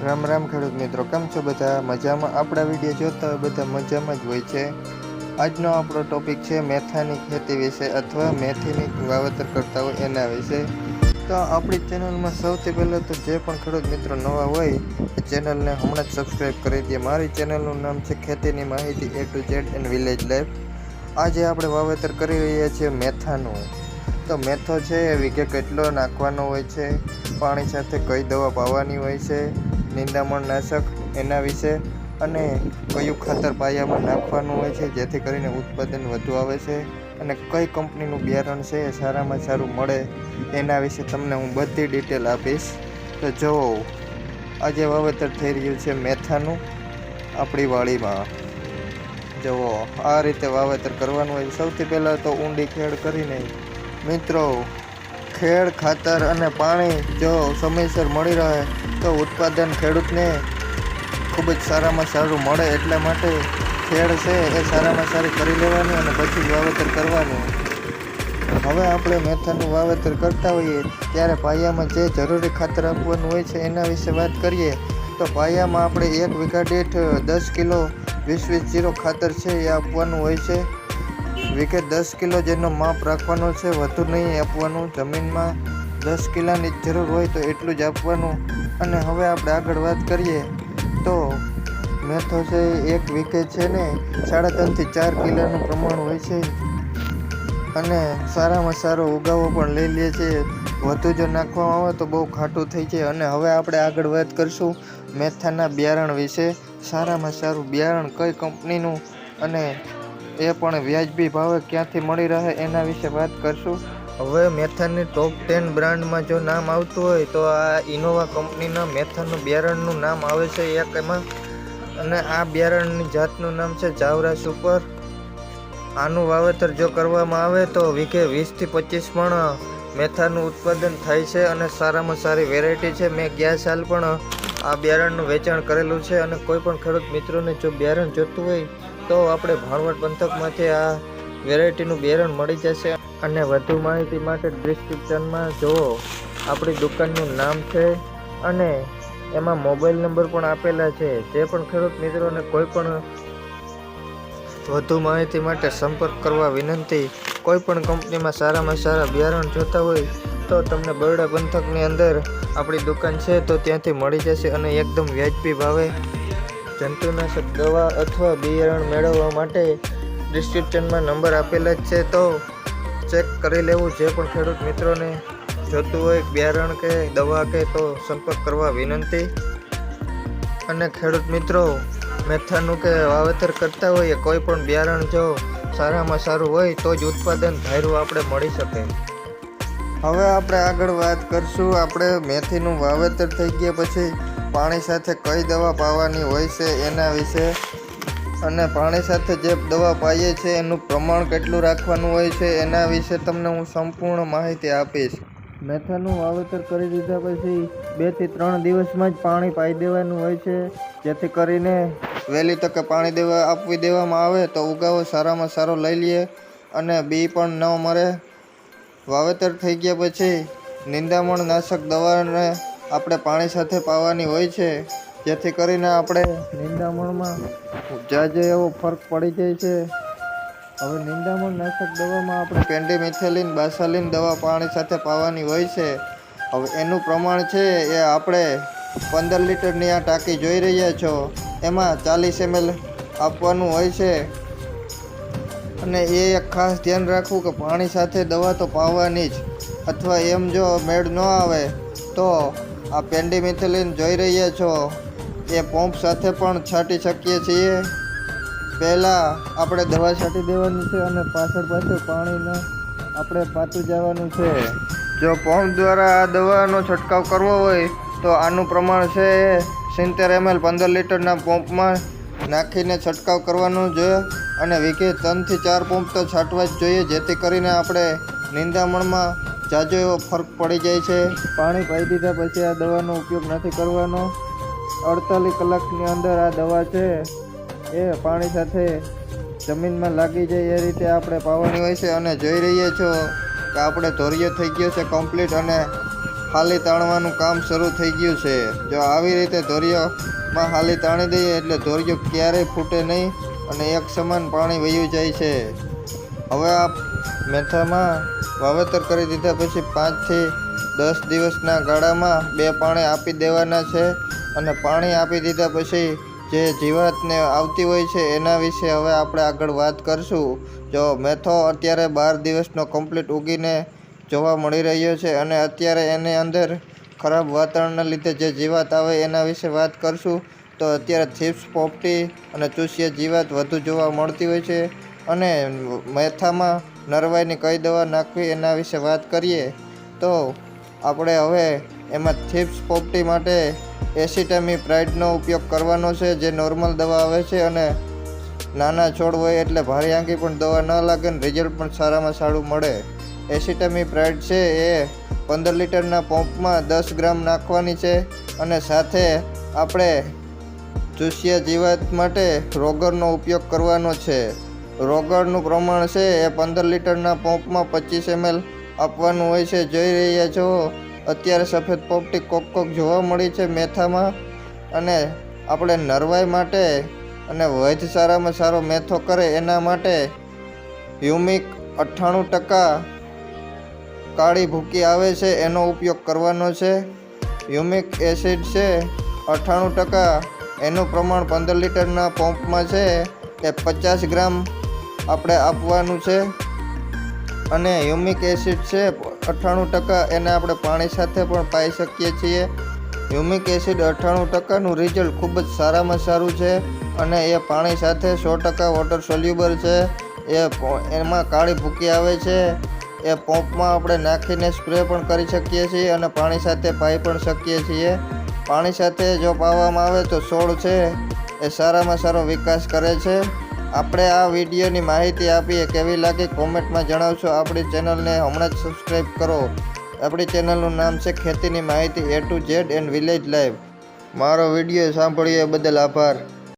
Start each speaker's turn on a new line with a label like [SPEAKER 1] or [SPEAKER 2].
[SPEAKER 1] રામ રામ ખેડૂત મિત્રો, કેમ છો બધા? મજામાં? આપણા વિડીયો જોતા હોય બધા મજામાં જ હોય છે. આજનો આપણો ટોપિક છે મેથાની ખેતી વિશે અથવા મેથીની વાવેતર કરતા હોય એના વિશે. તો આપણી ચેનલમાં સૌથી પહેલાં તો જે પણ ખેડૂત મિત્રો નવા હોય એ ચેનલને હમણાં જ સબસ્ક્રાઈબ કરી દે. મારી ચેનલનું નામ છે ખેતીની માહિતી A to Z and village life. આજે આપણે વાવેતર કરી રહ્યા છીએ મેથાનું. તો મેથો છે એ વીઘે કેટલો નાખવાનો હોય છે, પાણી સાથે કઈ દવા પાવાની હોય છે, નિંદામણ નાશક એના વિશે અને કયું ખાતર પાયામાં નાખવાનું હોય છે જેથી કરીને ઉત્પાદન વધુ આવે છે અને કઈ કંપનીનું બિયારણ છે એ સારામાં સારું મળે એના વિશે તમને હું બધી ડિટેલ આપીશ. તો જુઓ, આજે વાવેતર થઈ રહ્યું છે મેથાનું આપણી વાડીમાં. જુઓ, આ રીતે વાવેતર કરવાનું હોય. સૌથી પહેલાં તો ઊંડી ખેડ કરીને મિત્રો ખેડ, ખાતર અને પાણી જો સમયસર મળી રહે તો ઉત્પાદન ખેડૂતને ખૂબ જ સારામાં સારું મળે. એટલા માટે ખેડ છે એ સારામાં સારી કરી લેવાની અને પછી જ વાવેતર કરવાનું. હવે આપણે મેથાનું વાવેતર કરતા હોઈએ ત્યારે પાયામાં જે જરૂરી ખાતર આપવાનું હોય છે એના વિશે વાત કરીએ તો પાયામાં આપણે 1 વીઘા દીઠ 10 કિલો 20-20-0 ખાતર છે એ આપવાનું હોય છે. વીઘે 10 કિલો જેનો માપ રાખવાનો છે, વધુ નહીં આપવાનું. જમીનમાં 10 કિલાની જરૂર હોય તો એટલું જ આપવાનું. અને હવે આપણે આગળ વાત કરીએ તો મેથો છે 1 વીઘે છે ને 3.5 થી 4 કિલોનું પ્રમાણ હોય છે અને સારામાં સારો ઉગાવો પણ લઈ લે છે. વધુ જો નાખવામાં આવે તો બહુ ખાટું થઈ જાય. અને હવે આપણે આગળ વાત કરીશું મેથાના બિયારણ વિશે. સારામાં સારું બિયારણ કઈ કંપનીનું અને એ પણ વ્યાજબી ભાવે ક્યાંથી મળી રહે એના વિશે વાત કરશું. હવે મેથાની ટોપ 10 બ્રાન્ડમાં જો નામ આવતું હોય તો આ ઇનોવા કંપનીના મેથાનું બિયારણનું નામ આવે છે એક એમાં. અને આ બિયારણની જાતનું નામ છે જાવરા સુપર. આનું વાવેતર જો કરવામાં આવે તો વીઘે 20 થી 25 પણ મેથાનું ઉત્પાદન થાય છે અને સારામાં સારી વેરાયટી છે. મેં ગયા સાલ પણ આ બિયારણનું વેચાણ કરેલું છે. અને કોઈ પણ ખેડૂત મિત્રોને જો બિયારણ જોતું હોય તો આપણે ભાણવડ પંથકમાંથી આ વેરાયટીનું બિયારણ મળી જશે. અને વધુ માહિતી માટે ડિસ્ક્રિપ્શનમાં જુઓ, આપણી દુકાનનું નામ છે અને એમાં મોબાઈલ નંબર પણ આપેલા છે. જે પણ ખેડૂત મિત્રોને કોઈ પણ વધુ માહિતી માટે સંપર્ક કરવા વિનંતી. કોઈ પણ કંપનીમાં સારામાં સારા બિયારણ જોતા હોય તો તમને બરડા પંથકની અંદર આપણી દુકાન છે તો ત્યાંથી મળી જશે અને એકદમ વ્યાજબી ભાવે. જંતુનાશક દવા અથવા બિયારણ મેળવવા માટે ડિસ્ક્રિપ્શનમાં નંબર આપેલા જ છે તો ચેક કરી લેવું. જે પણ ખેડૂત મિત્રોને જોતું હોય બિયારણ કે દવા કે તો સંપર્ક કરવા વિનંતી. અને ખેડૂત મિત્રો મેથાનું કે વાવેતર કરતા હોઈએ કોઈ પણ બિયારણ જો સારામાં સારું હોય તો જ ઉત્પાદન ધાર્યું આપણે મળી શકે. હવે આપણે આગળ વાત કરશું આપણે મેથીનું વાવેતર થઈ ગયા પછી પાણી સાથે કઈ દવા પાવાની હોય છે એના વિશે. અને પાણી સાથે જે દવા પાઈએ છે એનું પ્રમાણ કેટલું રાખવાનું હોય છે એના વિશે તમને હું સંપૂર્ણ માહિતી આપીશ. મેથાનું વાવેતર કરી દીધા પછી 2 થી 3 દિવસમાં જ પાણી પાઈ દેવાનું હોય છે જેથી કરીને વહેલી તકે પાણી આપી દેવામાં આવે તો ઉગાવો સારામાં સારો લઈ લઈએ અને બી પણ ન મરે. વાવેતર થઈ ગયા પછી નિંદામણ નાશક દવાને આપણે પાણી સાથે પાવાની હોય છે જેથી કરીને આપણે નિંદામણમાં જાજો એવો ફરક પડી જાય છે. હવે નિંદામણ નાશક દવામાં આપણે પેન્ડીમિથેલિન, બાસાલિન દવા પાણી સાથે પાવાની હોય છે. હવે એનું પ્રમાણ છે એ આપણે 15 લીટરની આ ટાંકી જોઈ રહ્યા છો એમાં 40 ml આપવાનું હોય છે. અને એ એક ખાસ ધ્યાન રાખવું કે પાણી સાથે દવા તો પાવાની જ, અથવા એમ જો મેળ ન આવે તો આ પેન્ડીમિથેલિન જોઈ રહ્યા છો એ પંપ સાથે પણ છાંટી શકીએ છીએ. પહેલાં આપણે દવા છાંટી દેવાની છે અને પાછળ પાણીને આપણે પાતું જવાનું છે. જો પંપ દ્વારા આ દવાનો છંટકાવ કરવો હોય તો આનું પ્રમાણ છે 70 ml 15 લીટરના પંપમાં નાખીને છંટકાવ કરવાનું જોઈએ. અને વીઘે 3 થી 4 પંપ તો છાંટવા જ જોઈએ જેથી કરીને આપણે નિંદામણમાં જાજો એવો ફરક પડી જાય છે. પાણી પાઈ દીધા પછી આ દવાનો ઉપયોગ નથી કરવાનો. 48 કલાકની અંદર આ દવા છે એ પાણી સાથે જમીનમાં લાગી જાય એ રીતે આપણે પાવાની હોય છે. અને જોઈ રહ્યા છો કે આપણે ધોરિયો થઈ ગયો છે કમ્પ્લીટ અને હાલી તાણવાનું કામ શરૂ થઈ ગયું છે. જો આવી રીતે ધોરિયોમાં હાલી તાણી દઈએ એટલે ધોરિયો ક્યારેય ફૂટે નહીં અને એક સમાન પાણી વહ્યું જાય છે. હવે આ મેથામાં વાવેતર કરી દીધા પછી 5 થી 10 દિવસના ગાળામાં 2 પાણી આપી દેવાના છે. અને પાણી આપી દીધા પછી જે જીવાતને આવતી હોય છે એના વિશે હવે આપણે આગળ વાત કરશું. જો મેથો અત્યારે 12 દિવસનો કમ્પ્લીટ ઉગીને જોવા મળી રહ્યો છે અને અત્યારે એની અંદર ખરાબ વાતાવરણના લીધે જે જીવાત આવે એના વિશે વાત કરશું. તો અત્યારે થીપ્સ પોપટી અને ચૂસિયા જીવાત વધુ જોવા મળતી હોય છે અને મેથામાં નરવાઈની કઈ દવા નાખવી એના વિશે વાત કરીએ તો આપણે હવે એમાં થીપ્સ પોપટી માટે એસિટામિપ્રાઇડનો ઉપયોગ કરવાનો છે, જે નોર્મલ દવા આવે છે અને નાના છોડ હોય એટલે ભારે આંકી પણ દવા ન લાગે ને રિઝલ્ટ પણ સારામાં સારું મળે. એસિટામિપ્રાઇડ છે એ 15 લીટરના પંપમાં 10 ગ્રામ નાખવાની છે અને સાથે આપણે ચૂસિયા જીવાત માટે રોગરનો ઉપયોગ કરવાનો છે. રોગરનું પ્રમાણ છે એ 15 લીટરના પંપમાં 25 ml આપવાનું હોય છે. જોઈ રહ્યા છો અત્યારે સફેદ પોપટી કોક જોવા મળી છે મેથામાં. અને આપણે નરવાઈ માટે અને વૈધ સારામાં સારો મેથો કરે એના માટે હ્યુમિક 98% કાળી ભૂકી આવે છે એનો ઉપયોગ કરવાનો છે. હ્યુમિક એસિડ છે 98%, એનું પ્રમાણ 15 લીટરના પંપમાં છે એ 50 ગ્રામ આપણે આપવાનું છે. અને હ્યુમિક એસિડ છે 98%, એને આપણે પાણી સાથે પણ પાઈ શકીએ છીએ. હ્યુમિક એસિડ 98%નું રિઝલ્ટ ખૂબ જ સારામાં સારું છે અને એ પાણી સાથે 100% વોટર સોલ્યુબલ છે. એમાં કાળી ભૂકી આવે છે એ પંપમાં આપણે નાખીને સ્પ્રે પણ કરી શકીએ છીએ અને પાણી સાથે પાઈ પણ શકીએ છીએ. પાણી સાથે જો પાવામાં આવે તો છોડ છે એ સારામાં સારો વિકાસ કરે છે. આપણે આ વિડીયોની માહિતી આપીએ કેવી લાગી કોમેન્ટમાં જણાવશો. આપણી ચેનલને હમણાં જ સબસ્ક્રાઈબ કરો. આપણી ચેનલનું નામ છે ખેતીની માહિતી A to Z and village life. મારો વિડીયો સાંભળ્યો એ બદલ આભાર.